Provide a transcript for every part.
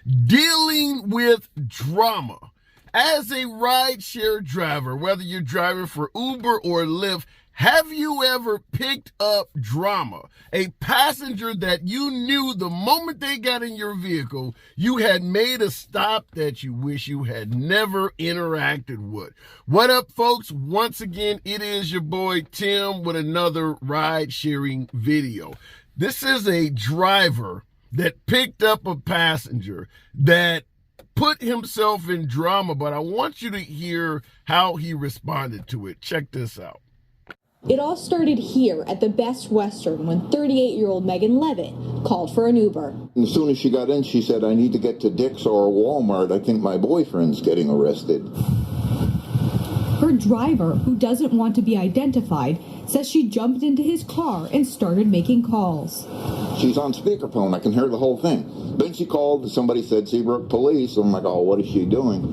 dealing with drama. As a rideshare driver, whether you're driving for Uber or Lyft, have you ever picked up drama? A passenger that you knew the moment they got in your vehicle, you had made a stop that you wish you had never interacted with. What up, folks? Once again, it is your boy Tim with another ride-sharing video. This is a driver that picked up a passenger that put himself in drama, but I want you to hear how he responded to it. Check this out. It all started here at the Best Western when 38-year-old Megan Levitt called for an Uber. And as soon as she got in, she said, I need to get to Dick's or Walmart. I think my boyfriend's getting arrested. Her driver, who doesn't want to be identified, says she jumped into his car and started making calls. She's on speakerphone. I can hear the whole thing. Then she called. Somebody said Seabrook Police. I'm like, oh, what is she doing?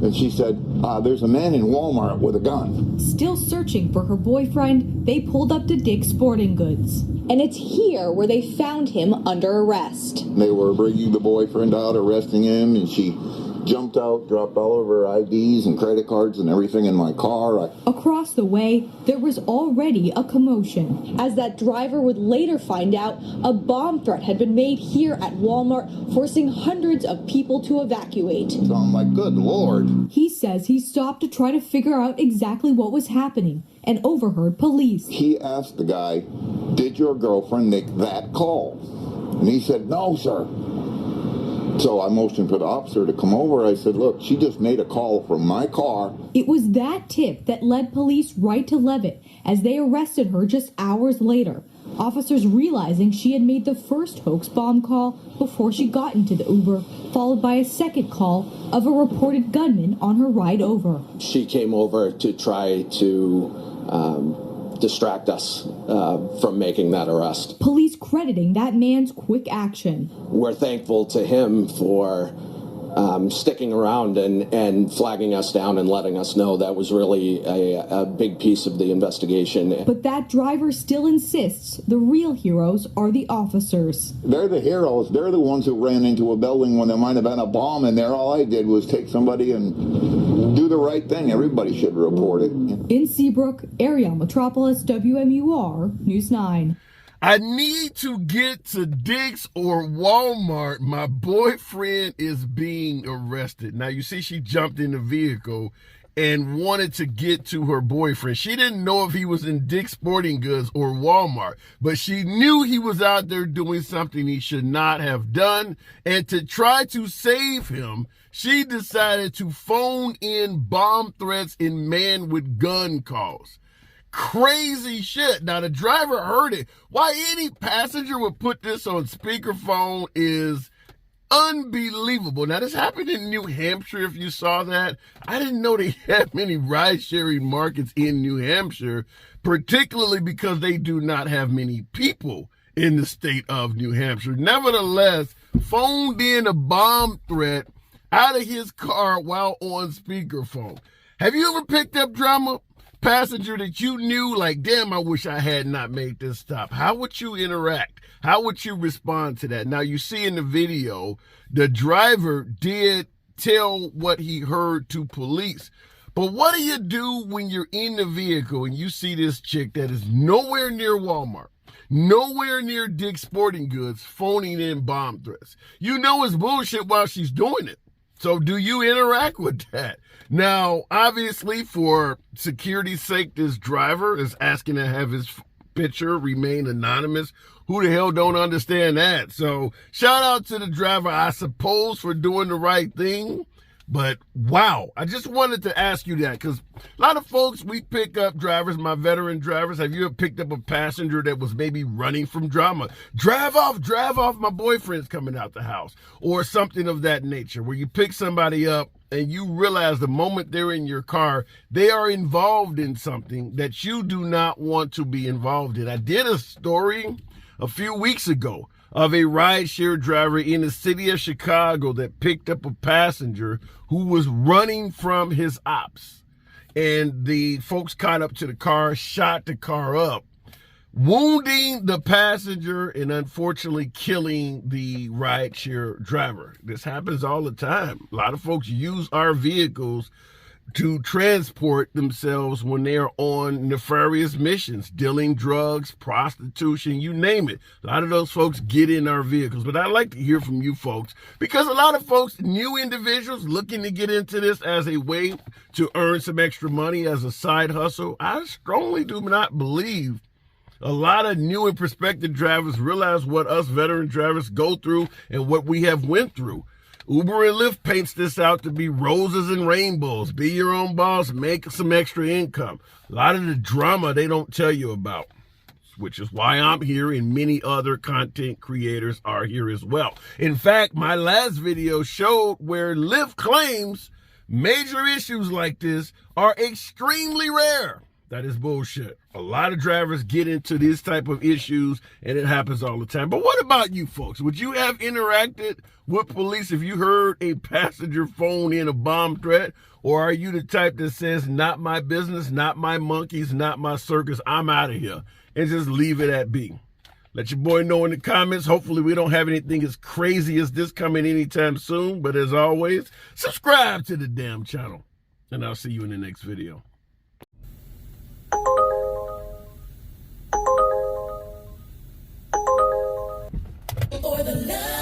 And she said, there's a man in Walmart with a gun. Still searching for her boyfriend, they pulled up to Dick's Sporting Goods. And it's here where they found him under arrest. They were bringing the boyfriend out, arresting him, and she jumped out, dropped all of her IDs and credit cards and everything in my car. Across the way, there was already a commotion, as that driver would later find out a bomb threat had been made here at Walmart, forcing hundreds of people to evacuate. So I'm like, good Lord. He says he stopped to try to figure out exactly what was happening and overheard police. He asked the guy, did your girlfriend make that call? And he said, no, sir. So I motioned for the officer to come over. I said, look, she just made a call from my car. It was that tip that led police right to Levitt as they arrested her just hours later. Officers realizing she had made the first hoax bomb call before she got into the Uber, followed by a second call of a reported gunman on her ride over. She came over to try to distract us from making that arrest. Police crediting that man's quick action. We're thankful to him for sticking around and flagging us down and letting us know that was really a big piece of the investigation. But that driver still insists the real heroes are the officers. They're the heroes. They're the ones who ran into a building when there might have been a bomb in there. All I did was take somebody and do the right thing. Everybody should report it. In Seabrook, Ariel Metropolis, WMUR, News 9. I need to get to Dick's or Walmart. My boyfriend is being arrested. Now, you see, she jumped in the vehicle and wanted to get to her boyfriend. She didn't know if he was in Dick's Sporting Goods or Walmart, but she knew he was out there doing something he should not have done. And to try to save him, she decided to phone in bomb threats and man with gun calls. Crazy shit. Now, the driver heard it. Why any passenger would put this on speakerphone is unbelievable. Now, this happened in New Hampshire, if you saw that. I didn't know they had many ride-sharing markets in New Hampshire, particularly because they do not have many people in the state of New Hampshire. Nevertheless, phoned in a bomb threat out of his car while on speakerphone. Have you ever picked up drama? Passenger that you knew, like, damn, I wish I had not made this stop. How would you interact? How would you respond to that? Now, you see in the video, the driver did tell what he heard to police. But what do you do when you're in the vehicle and you see this chick that is nowhere near Walmart, nowhere near Dick's Sporting Goods, phoning in bomb threats? You know it's bullshit while she's doing it. So do you interact with that? Now, obviously, for security's sake, this driver is asking to have his picture remain anonymous. Who the hell don't understand that? So shout out to the driver, I suppose, for doing the right thing. But wow, I just wanted to ask you that because a lot of folks, we pick up drivers, my veteran drivers. Have you ever picked up a passenger that was maybe running from drama? Drive off, my boyfriend's coming out the house, or something of that nature, where you pick somebody up and you realize the moment they're in your car, they are involved in something that you do not want to be involved in. I did a story a few weeks ago of a rideshare driver in the city of Chicago that picked up a passenger who was running from his ops. And the folks caught up to the car, shot the car up. wounding the passenger and unfortunately killing the rideshare driver. This happens all the time. A lot of folks use our vehicles to transport themselves when they are on nefarious missions, dealing drugs, prostitution, you name it. A lot of those folks get in our vehicles. But I'd like to hear from you folks, because a lot of folks, new individuals looking to get into this as a way to earn some extra money as a side hustle. I strongly do not believe a lot of new and prospective drivers realize what us veteran drivers go through and what we have went through. Uber and Lyft paints this out to be roses and rainbows. Be your own boss, make some extra income. A lot of the drama they don't tell you about, which is why I'm here and many other content creators are here as well. In fact, my last video showed where Lyft claims major issues like this are extremely rare. That is bullshit. A lot of drivers get into these type of issues and it happens all the time. But what about you folks? Would you have interacted with police if you heard a passenger phone in a bomb threat? Or are you the type that says, not my business, not my monkeys, not my circus, I'm out of here, and just leave it at be? Let your boy know in the comments. Hopefully we don't have anything as crazy as this coming anytime soon. But as always, subscribe to the damn channel. And I'll see you in the next video. For the love.